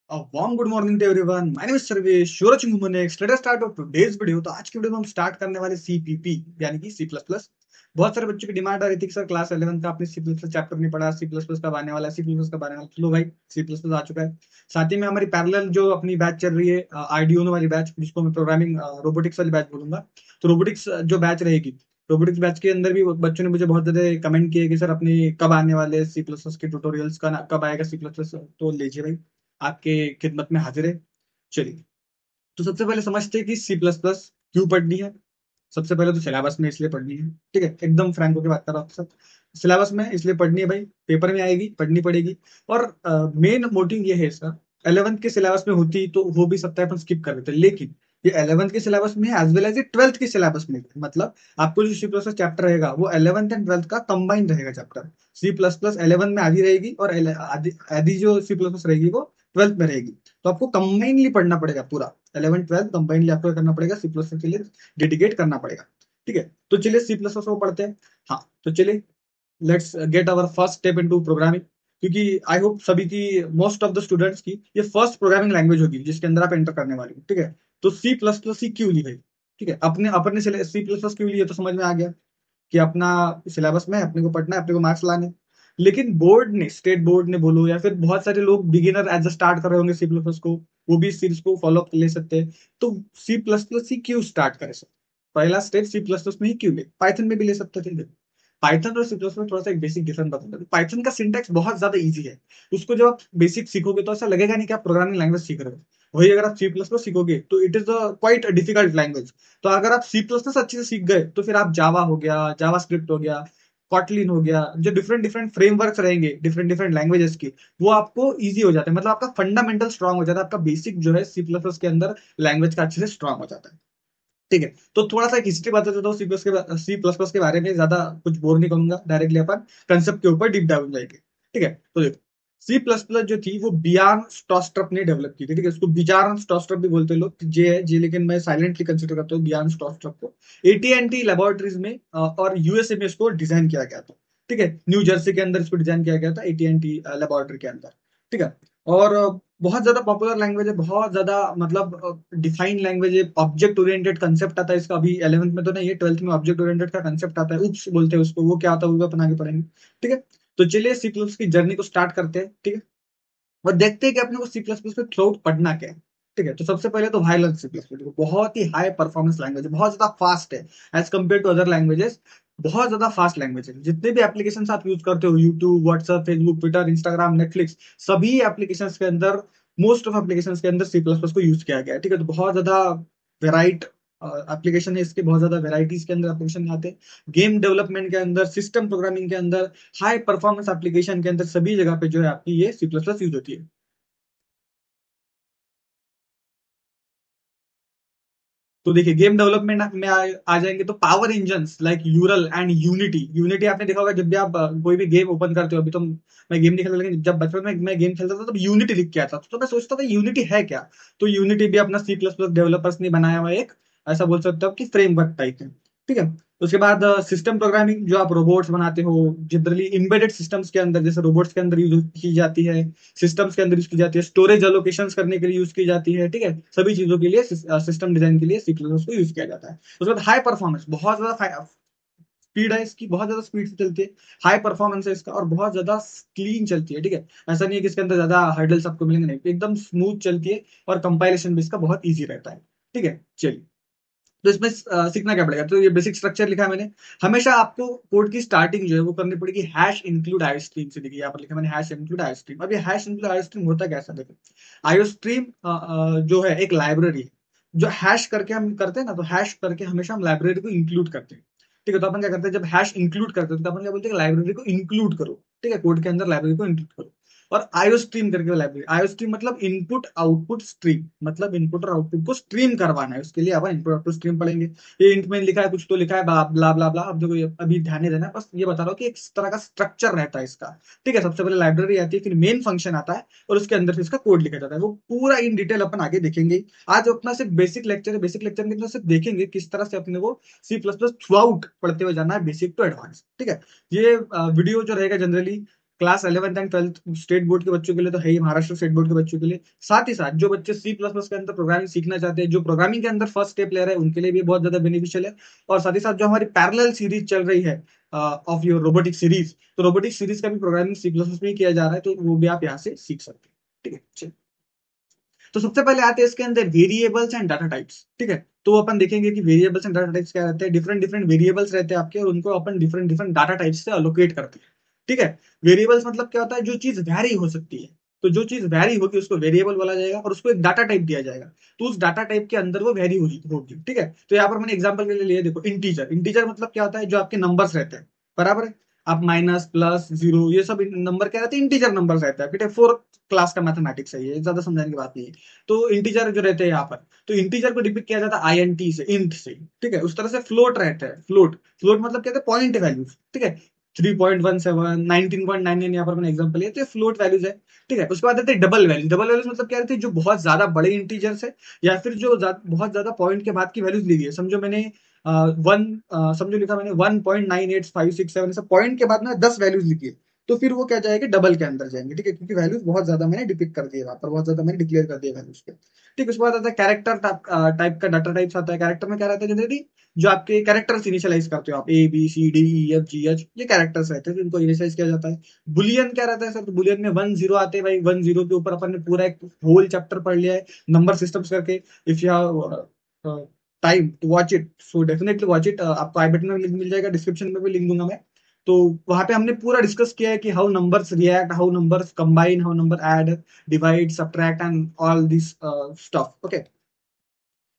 Warm good morning to everyone. My name is Sarvesh Suraj next let us start of today's video. तो आज की video में हम start करने वाले सीपीपी यानी कि सी प्लस प्लस। बहुत सारे बच्चों की डिमांड आ रही थी कि सर क्लास 11 का आपने सी प्लस प्लस चैप्टर नहीं पढ़ा, सी प्लस प्लस कब आने वाला है, सी प्लस प्लस कब आने वाला है। चलो भाई, सी प्लस प्लस आ चुका है। साथ ही में हमारी पैरेलल जो अपनी बैच चल रही है आईडियोनो वाली बैच, जिसको मैं प्रोग्रामिंग रोबोटिक्स वाली बैच बोलूंगा। तो रोबोटिक्स जो बैच रहेगी, रोबोटिक्स बैच के अंदर भी बच्चों ने मुझे बहुत ज्यादा कमेंट किए कि सर अपनी कब आने वाले सी प्लस प्लस के ट्यूटोरियल्स का कब आएगा सी प्लस प्लस। तो लीजिए भाई, आपके खिदमत में हाजिर है। चलिए, तो सबसे पहले समझते हैं कि सी प्लस प्लस क्यों पढ़नी है। सबसे पहले तो सिलेबस में इसलिए पढ़नी है, ठीक है, एकदम फ्रैंक होकर बात कर रहा हूँ आपके साथ। सिलेबस में इसलिए पढ़नी है भाई, पेपर में आएगी, पढ़नी पड़ेगी। और मेन मोटिव ये है इसका, 11th के सिलेबस में होती तो हो भी सकता है अपन स्किप कर देते, लेकिन ये 11th के सिलेबस में है एज वेल एज ये 12th के सिलेबस में है। मतलब आपको जो सी प्लस चैप्टर रहेगा वो 11th एंड 12th का कंबाइन रहेगा चैप्टर। सी प्लस प्लस 11 में आधी रहेगी और आधी आधी जो सी प्लस प्लस रहेगी वो 12th में रहेगी। तो आपको कंबाइनली पढ़ना पड़ेगा पूरा 11 12 कंबाइनली आपको करना पड़ेगा, सी प्लस के लिए डेडिकेट करना पड़ेगा। ठीक है, तो चलिए सी प्लस को पढ़ते हैं। हाँ, तो चलिए, let's get our first step into programming. क्योंकि आई होप सभी की, मोस्ट ऑफ द स्टूडेंट्स की ये फर्स्ट प्रोग्रामिंग लैंग्वेज होगी जिसके अंदर आप एंटर करने वाले हो। ठीक है, तो सी प्लस प्लस ही क्यों ली भाई? ठीक है, अपने अपने सी प्लस प्लस क्यों लिए तो समझ में आ गया कि अपना सिलेबस में अपने को पढ़ना है, अपने को मार्क्स लाने हैं। लेकिन बोर्ड ने, स्टेट बोर्ड ने बोलो या फिर बहुत सारे लोग बिगिनर एज अ स्टार्ट कर रहे होंगे सी प्लस प्लस को, वो भी इस सीरीज को फॉलो अप ले सकते हैं। तो सी प्लस प्लस ही क्यों स्टार्ट करें सर? पहला स्टेप सी प्लस प्लस में ही क्यों ले, पाइथन में भी ले सकते थे। पाइथन और सी प्लस में थोड़ा सा एक बेसिक डिफरेंस बताता हूँ। पाइथन का सिंटैक्स बहुत ज्यादा इजी है। उसको जब आप बेसिक सीखोगे तो ऐसा लगेगा नहीं कि आप प्रोग्रामिंग लैंग्वेज सीख रहे हो। वही अगर आप सी प्लस प्लस सीखोगे तो it is quite difficult language. तो अगर आप सी प्लस प्लस अच्छे से सीख गए तो फिर आप जावा हो गया, जावा स्क्रिप्ट हो गया, कॉटलिन हो गया, जो डिफरेंट डिफरेंट फ्रेमवर्क्स रहेंगे डिफरेंट डिफरेंट लैंग्वेजेस की, वो आपको इजी हो जाता है। मतलब आपका फंडामेंटल स्ट्रांग हो जाता है, आपका बेसिक जो है सी प्लस प्लस के अंदर लैंग्वेज का अच्छे से स्ट्रांग हो जाता है। ठीक है, तो थोड़ा सा एक हिस्ट्री बता देता हूँ सी प्लस प्लस के बारे में, ज्यादा कुछ बोर नहीं करूंगा, डायरेक्टली अपन कंसेप्ट के ऊपर डीप डाउन हो जाएंगे। ठीक है, तो देखो, सी प्लस प्लस जो थी वो बियान स्टॉस्ट्रप ने डेवलप की थी। ठीक है, उसको बिजारन स्टॉस्ट्रप भी बोलते हैं लोग, जे है जे, लेकिन मैं साइलेंटली कंसिडर करता हूँ बियान स्टॉस्ट्रप को। एटीएनटी लेबोरेटरीज में और यूएसए में इसको डिजाइन किया गया था। ठीक है, न्यू जर्सी के अंदर इसको डिजाइन किया गया था एटीएनटी लेबोरेटरी के अंदर। ठीक है, और बहुत ज्यादा पॉपुलर लैंग्वेज है, बहुत ज्यादा मतलब डिफाइन लैंग्वेज है। ऑब्जेक्ट ओरिएंटेड कंसेप्ट आता है इसका, अभी 11th में तो नहीं है, 12th में ऑब्जेक्ट ओरिएंटेड का कंसेप्ट आता है, उप्स बोलते हैं उसको। वो क्या आता है वो भी अपन आगे पढ़ेंगे। ठीक है, तो चलिए सी प्लस की जर्नी को स्टार्ट करते हैं। ठीक है, और देखते हैं कि अपने को सी प्लस प्लस में थ्रू आउट पढ़ना क्या है। ठीक है, तो सबसे पहले तो वायलेंस सी प्लस प्लस बहुत ही हाई परफॉर्मेंस लैंग्वेज है, बहुत ज्यादा फास्ट है as compare to other languages. बहुत ज्यादा फास्ट लैंग्वेज है। जितने भी एप्लीकेशन आप यूज करते हो, YouTube, WhatsApp, Facebook, Twitter, Instagram, Netflix, सभी एप्लीकेशन के अंदर, मोस्ट ऑफ एप्लीकेशन के अंदर सी प्लस प्लस को यूज किया गया है। ठीक है, तो बहुत ज्यादा वेराइट एप्लीकेशन है इसके, बहुत ज्यादा वेराइटीज के अंदर एप्लीकेशन आते हैं। गेम डेवलपमेंट के अंदर, सिस्टम प्रोग्रामिंग के अंदर, हाई परफॉर्मेंस एप्लीकेशन के अंदर, सभी जगह पे जो है आपकी ये सी प्लस प्लस यूज होती है। तो देखिए, गेम डेवलपमेंट में आ जाएंगे तो power engines like Unreal and Unity. Unity आपने देखा होगा, जब भी आप कोई भी गेम ओपन करते हो। अभी तो मैं गेम नहीं खेलता, लेकिन जब बचपन में मैं गेम खेलता था तब यूनिटी लिख के आता था, तो मैं सोचता था यूनिटी है क्या। तो यूनिटी भी अपना सी प्लस प्लस डेवलपर्स ने बनाया हुआ एक, ऐसा बोल सकते हो कि फ्रेमवर्क टाइप है। ठीक है, उसके बाद सिस्टम प्रोग्रामिंग, जो आप रोबोट्स बनाते हो, जनरली एम्बेडेड सिस्टम्स के अंदर, जैसे रोबोट्स के अंदर यूज की जाती है, सिस्टम्स के अंदर यूज की जाती है, स्टोरेज एलोकेशंस करने के लिए यूज की जाती है। ठीक है, सभी चीजों के लिए सिस्टम डिजाइन के लिए सी प्लस को यूज किया जाता है। उसके बाद हाई परफॉर्मेंस, बहुत ज्यादा स्पीड है इसकी, बहुत ज्यादा स्पीड से चलती है। हाई परफॉर्मेंस है इसका और बहुत ज्यादा क्लीन चलती है। ठीक है, ऐसा नहीं है कि इसके अंदर ज्यादा हर्डल्स आपको मिलेंगे, नहीं, एकदम स्मूथ चलती है। और कंपाइलेशन भी इसका बहुत ईजी रहता है। ठीक है, चलिए, तो इसमें सीखना क्या पड़ेगा, तो ये बेसिक स्ट्रक्चर लिखा है मैंने। हमेशा आपको कोड की स्टार्टिंग जो है वो करनी पड़ेगी हैश इंक्लूड आयो स्ट्रीम से। देखिए यहाँ पर लिखा है मैंने हैश इंक्लूड आयो स्ट्रीम। अब ये हैश इंक्लूड आयो स्ट्रीम होता कैसा, देखो, आयो स्ट्रीम जो है एक लाइब्रेरी है। जो हैश करके हम करते हैं ना, तो हैश करके हमेशा हम लाइब्रेरी को इंक्लूड करते हैं। ठीक है, तो अपन क्या करते हैं, जब हैश इंक्लूड करते हैं तो अपन क्या बोलते हैं, लाइब्रेरी को इंक्लूड करो। ठीक है, कोड के अंदर लाइब्रेरी को इंक्लूड करो। और आयो स्ट्रीम करके लाइब्रेरी, आयो स्ट्रीम मतलब इनपुट आउटपुट स्ट्रीम, मतलब इनपुट और आउटपुट को स्ट्रीम करवाना है, उसके लिए अपन इनपुट आउटपुट स्ट्रीम पढ़ेंगे। ये इंट में लिखा है, कुछ तो लिखा है ब्ला ब्ला ब्ला ब्ला। अब देखो, अभी ध्यान नहीं देना है, बस ये बता रहा हूँ कि एक तरह का स्ट्रक्चर रहता है इसका। ठीक है, सबसे पहले लाइब्रेरी आती है, फिर मेन फंक्शन आता है, और उसके अंदर फिर इसका कोड लिखा जाता है। वो पूरा इन डिटेल अपन आगे देखेंगे। आज अपना सिर्फ बेसिक लेक्चर है, बेसिक लेक्चर के अंदर सिर्फ देखेंगे किस तरह से अपने को C plus plus throughout पढ़ते हुए जाना है, बेसिक टू एडवांस। ठीक है, ये वीडियो जो रहेगा generally class 11th and 12th state board के बच्चों के लिए तो है ही, महाराष्ट्र स्टेट बोर्ड के बच्चों के लिए। साथ ही साथ जो बच्चे सी प्लस प्लस के अंदर प्रोग्रामिंग सीखना चाहते हैं, जो प्रोग्रामिंग के अंदर फर्स्ट स्टेप ले रहे हैं, उनके लिए भी बहुत ज्यादा बेनिफिशियल है। और साथ ही साथ जो हमारी पैरेलल सीरीज चल रही है ऑफ योर रोबोटिक सीरीज, तो रोबोटिक सीरीज का भी प्रोग्रामिंग सी प्लस प्लस में ही किया जा रहा है, तो वो भी आप यहाँ से सीख सकते हैं। ठीक है, चलिए। तो सबसे पहले आते हैं इसके अंदर वेरिएबल्स एंड डाटा टाइप्स। ठीक है, तो अपन देखेंगे कि वेरिएबल्स एंड डाटा टाइप्स क्या रहते हैं। डिफरेंट डिफरेंट वेरिएबल्स रहते हैं आपके, और उनको अपन डिफरेंट डिफरेंट डाटा टाइप्स से अलोकेट करते हैं। ठीक है, वेरिएबल्स मतलब क्या होता है, जो चीज वैरी हो सकती है। तो जो चीज वैरी होगी उसको वेरिएबल बोला जाएगा, और उसको एक डाटा टाइप दिया जाएगा। तो उस डाटा टाइप के अंदर वो वैरी होगी। ठीक है, तो यहाँ पर मैंने एग्जाम्पल के लिए लिया, देखो इंटीजर। इंटीजर मतलब क्या होता है, जो आपके नंबर्स रहते हैं, बराबर है। आप माइनस प्लस जीरो ये सब नंबर क्या रहते हैं, इंटीजर नंबर रहता है। ठीक है, फोर्थ क्लास का मैथमेटिक्स है ये, ज्यादा समझाने की बात नहीं है। तो इंटीजर जो रहते हैं यहाँ पर, तो इंटीजर को डिपिक्ट किया जाता है आईएनटी से, इंट से। ठीक है, उस तरह से फ्लोट रहता है। फ्लोट फ्लोट मतलब क्या है, पॉइंट वैल्यूज। ठीक है, 3.17, 19.99 यहाँ पर मैंने एग्जांपल लिया, तो फ्लोट वैल्यूज है। ठीक है, उसके बाद आते हैं डबल वैल्यूज। डबल वैल्यूज मतलब क्या रहते हैं, जो बहुत ज्यादा बड़े इंटीजर्स है, या फिर जो बहुत ज्यादा पॉइंट के बाद की वैल्यूज ली गई है। समझो मैंने वन समझो लिखा मैंने 1.98567, ऐसा पॉइंट के बाद में 10 वैल्यूज लिखी है, तो फिर वो क्या जाएगा, डबल के अंदर जाएंगे। ठीक है, क्योंकि वैल्यूज बहुत ज्यादा मैंने डिपिक्ट कर दिए, वहां पर बहुत ज्यादा मैंने डिक्लेयर कर दिया वैल्यूज पे। ठीक है, उसके बाद आता है कैरेक्टर टाइप का डाटा टाइप्स आता है। कैरेक्टर में क्या रहता है, जनरली जो आपके कैरेक्टर्स इनिशियलाइज करते हो आप, ABCDEFGH, ये कैरेक्टर्स रहते हैं, जिनको इनिशियलाइज किया जाता है। बुलियन क्या रहता है सर, तो बुलियन में 1 0 आते हैं भाई। 1 0 के ऊपर अपन ने पूरा एक होल चैप्टर पढ़ लिया है नंबर सिस्टम्स करके। If you time to watch it, so definitely watch it. आपको आई बटन में लिंक मिल जाएगा, डिस्क्रिप्शन में भी लिंक दूंगा मैं। तो वहां पे हमने पूरा डिस्कस किया है कि how numbers react, how numbers combine, how number add, divide, subtract and all this stuff. Okay,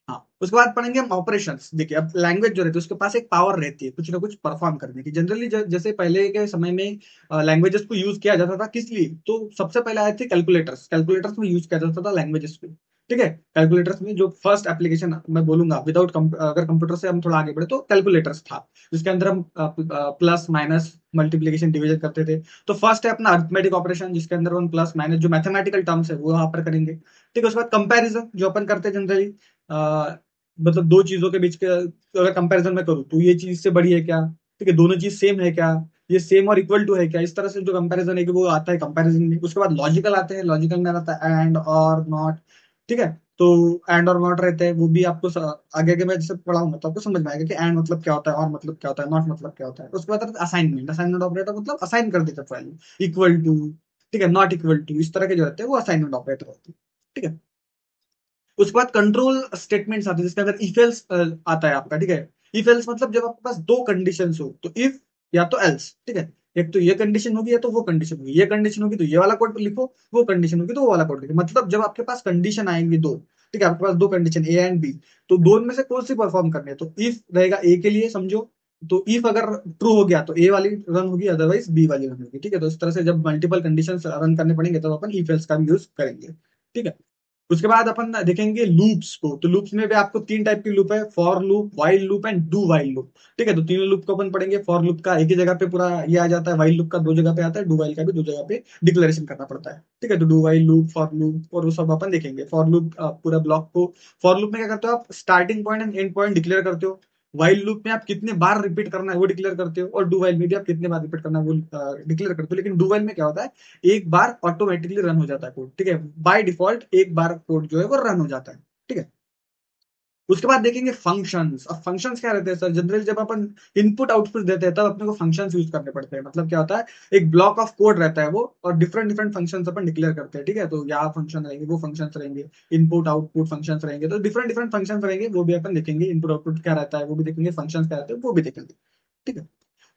हाँ। उसके बाद पढ़ेंगे हम ऑपरेशंस। देखिए, अब लैंग्वेज जो रहती है उसके पास एक पावर रहती है कुछ ना कुछ परफॉर्म करने की। जनरली जैसे पहले के समय में लैंग्वेजेस को यूज किया जाता था, किस लिए, तो सबसे पहले आए थे कैलकुलेटर्स। कैलकुलेटर्स में यूज किया जाता था लैंग्वेजेस को। ठीक है, कैलकुलेटर्स में जो फर्स्ट एप्लीकेशन मैं बोलूंगा, विदाउट अगर कंप्यूटर से हम थोड़ा आगे बढ़े, तो कैलकुलेटर्स था, जिसके अंदर हम प्लस माइनस मल्टीप्लीकेशन डिवीजन करते थे। तो फर्स्ट है अपना अरिथमेटिक ऑपरेशन, जिसके अंदर हम प्लस माइनस जो मैथमेटिकल टर्म्स है वो यहाँ पर करेंगे। ठीक है, उसके बाद कंपैरिजन जो अपन करते हैं जनरली, मतलब दो चीजों के बीच के अगर कंपैरिजन में करूँ, तो ये चीज इससे बड़ी है क्या, ठीक है, दोनों चीज सेम है क्या, ये सेम और इक्वल टू है क्या, इस तरह से जो कंपैरिजन है कि वो आता है कंपैरिजन में। उसके बाद लॉजिकल आते हैं। लॉजिकल में आता है एंड और नॉट। ठीक है, तो एंड और नॉट रहते हैं, वो भी आपको आगे आगे मैं जैसे पढ़ाऊंगा तो आपको समझ में आएगा कि एंड मतलब क्या होता है, और मतलब क्या होता है, नॉट मतलब क्या होता है। उसके बाद आता है असाइनमेंट। असाइनमेंट ऑपरेटर मतलब असाइन कर देते हैं वैल्यू, इक्वल टू, ठीक है, नॉट इक्वल टू, इस तरह के जो रहते हैं वो असाइनमेंट ऑपरेटर होते हैं। ठीक है, उसके बाद कंट्रोल स्टेटमेंट्स आते हैं, जिसके अंदर इफ एल्स आता है आपका। ठीक है, इफ एल्स मतलब जब आपके पास दो कंडीशन हो, तो इफ या तो एल्स। ठीक है, एक तो ये कंडीशन होगी या तो वो कंडीशन होगी। ये कंडीशन होगी तो ये वाला कोड लिखो, वो कंडीशन होगी तो वो वाला कोड लिखो। मतलब जब आपके पास कंडीशन आएंगे दो, ठीक है, आपके पास दो कंडीशन ए एंड बी, तो दोनों में से कौन सी परफॉर्म करनी है, तो इफ रहेगा ए के लिए, समझो। तो इफ अगर ट्रू हो गया तो ए वाली रन होगी, अदरवाइज बी वाली रन होगी। ठीक है, तो इस तरह से जब मल्टीपल कंडीशन रन करने पड़ेंगे तब अपन इफ एल्स का भी यूज करेंगे। ठीक है, उसके बाद अपन देखेंगे लूप्स को। तो लूप्स में भी आपको तीन टाइप की लूप है, for loop, while loop and do while loop. ठीक है, तो तीनों लूप को अपन पढ़ेंगे। फॉर लूप का एक ही जगह पे पूरा ये आ जाता है, वाइल लूप का दो जगह पे आता है, डू वाइल का भी दो जगह पे डिक्लेरेशन करना पड़ता है। ठीक है, तो do while loop, for loop, और वो सब अपन देखेंगे। फॉर लूप पूरा ब्लॉक को, फॉर लूप में क्या करते हो आप, starting point and and point declare करते हो। वाइल लूप में आप कितने बार रिपीट करना है वो डिक्लेयर करते हो, और डू वाइल में भी आप कितने बार रिपीट करना है वो डिक्लेयर करते हो। लेकिन डू वाइल में क्या होता है, एक बार ऑटोमेटिकली रन हो जाता है कोड। ठीक है, बाय डिफॉल्ट एक बार कोड जो है वो रन हो जाता है। ठीक है, उसके बाद देखेंगे फंक्शंस। अब फंक्शंस क्या रहते हैं सर, जनरली जब अपन इनपुट आउटपुट देते हैं तब अपने को फंक्शंस यूज करने पड़ते हैं। मतलब क्या होता है, एक ब्लॉक ऑफ कोड रहता है वो, और डिफरेंट डिफरेंट फंक्शंस अपन डिक्लेयर करते हैं। ठीक है, तो यहाँ फंक्शन रहेंगे, वो फंक्शंस रहेंगे, इनपुट आउटपुट फंक्शंस रहेंगे, तो डिफरेंट डिफरेंट फंक्शंस रहेंगे, वो भी अपन देखेंगे। इनपुट आउटपुट क्या रहता है वो भी देखेंगे, फंक्शंस क्या रहते हैं वो भी देखेंगे। ठीक है,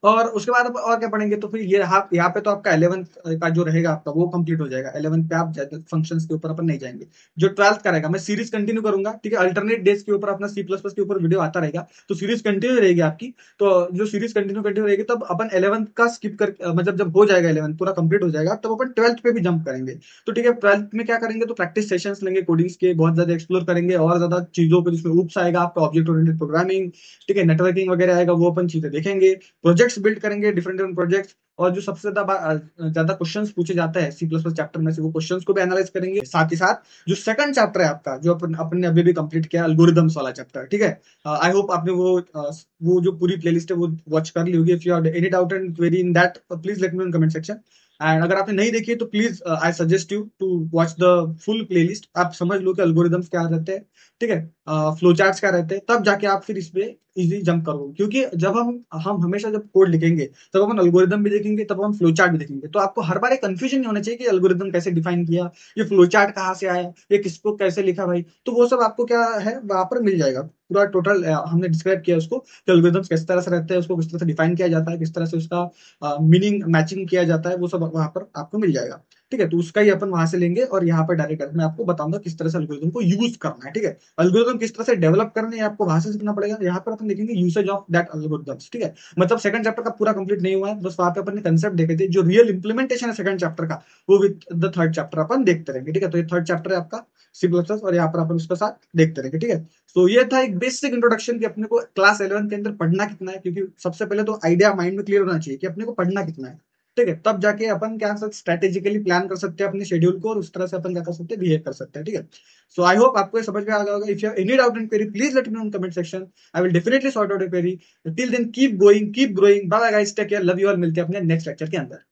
और उसके बाद और क्या पढ़ेंगे, तो फिर ये यहाँ पे तो आपका 11th का जो रहेगा आपका वो कंप्लीट हो जाएगा। 11th पे आप फंक्शंस के ऊपर अपन नहीं जाएंगे। जो 12th का रहेगा, मैं सीरीज कंटिन्यू करूंगा। ठीक है, अल्टरनेट डेज के ऊपर अपना सी प्लस प्लस के ऊपर वीडियो आता रहेगा, तो सीरीज कंटिन्यू रहेगी आपकी। तो जो सीरीज कंटिन्यू कंटिन्यू रहेगी, तब अपन 11th का स्किप कर मतलब जब हो जाएगा 11th पूरा कंप्लीट हो जाएगा, तब अपन 12th पे भी जंप करेंगे। तो ठीक है, 12th में क्या करेंगे, तो प्रैक्टिस सेशंस लेंगे कोडिंग्स के, बहुत ज्यादा एक्सप्लोर करेंगे और ज्यादा चीजों को, जिसमें ऊप्स आएगा आपका, ऑब्जेक्ट ओरिएंटेड प्रोग्रामिंग, ठीक है, नेटवर्किंग वगैरह आएगा, वो अपन चीजें देखेंगे। प्रोजेक्ट्स बिल्ड करेंगे, डिफरेंट डिफरेंट प्रोजेक्ट्स। और जो सबसे ज्यादा क्वेश्चंस पूछे जाते हैं सी प्लस प्लस चैप्टर में से, वो क्वेश्चंस को भी एनालाइज करेंगे। साथ ही साथ जो सेकंड चैप्टर है आपका, जो अपन ने अभी भी कंप्लीट किया, एल्गोरिथम्स वाला चैप्टर। ठीक है, आई होप आपने वो जो पूरी प्लेलिस्ट है वो वॉच कर ली होगी। If you have any doubt and query in that, please let me in comment section, and अगर आपने नहीं देखी है तो please I suggest you to watch the full playlist. आप समझ लो कि एल्गोरिदम्स क्या रहते हैं, ठीक है, फ्लो चार्ट्स क्या रहते हैं, तब जाके आप फिर इस पे इजी जंप करोगे। क्योंकि जब हम हमेशा जब कोड लिखेंगे तब अपन एल्गोरिदम भी देखेंगे, तब हम फ्लो चार्ट भी देखेंगे, तो आपको हर बार एक कंफ्यूजन नहीं होना चाहिए कि एल्गोरिदम कैसे डिफाइन किया, ये फ्लो चार्ट कहाँ से आया, ये किसको कैसे लिखा भाई। तो वो सब आपको क्या है वहां पर मिल जाएगा, पूरा टोटल हमने डिस्क्राइब किया उसको कि एल्गोरिदम्स किस तरह से रहते हैं, उसको किस तरह से डिफाइन किया जाता है, किस तरह से उसका मीनिंग मैचिंग किया जाता है, वो सब वहां पर आपको मिल जाएगा। ठीक है, तो उसका ही अपन वहां से लेंगे और यहाँ पर डायरेक्ट मैं आपको बताऊंगा किस तरह से एल्गोरिदम को यूज करना है। ठीक है, एल्गोरिदम किस तरह से डेवलप करने हैं आपको वहां से सीखना पड़ेगा। यहाँ पर अपन देखेंगे यूसेज ऑफ दैट एल्गोरिदम्स। ठीक है, मतलब सेकंड चैप्टर का पूरा कंप्लीट नहीं हुआ है, बस वहां पे अपन ने कंसेप्ट देखे थे। जो रियल इंप्लीमेंटेशन है सेकंड चैप्टर का, वो विद द थर्ड चैप्टर अपन देखते रहेंगे। ठीक है, तो ये थर्ड चैप्टर है आपका सी प्लस प्लस, और यहाँ पर अपन उसके साथ देखते रहेंगे। ठीक है, तो ये था एक बेसिक इंट्रोडक्शन कि अपने को क्लास 11 के अंदर पढ़ना कितना है, क्योंकि सबसे पहले तो आइडिया माइंड में क्लियर होना चाहिए कि अपने को पढ़ना कितना है। ठीक है, तब जाके अपन क्या स्ट्रेटेजिकली प्लान कर सकते हैं अपने शेड्यूल को, और उस तरह से अपन क्या कर सकते हैं, बिहेव कर सकते हैं। ठीक है, सो आई होप आपको ये समझ में आ गया होगा। If you have any doubt in query please let me know in comment section, I will definitely sort out your query. Till then keep going keep growing, bye guys, take care, love you all. मिलते हैं अपने next lecture के अंदर।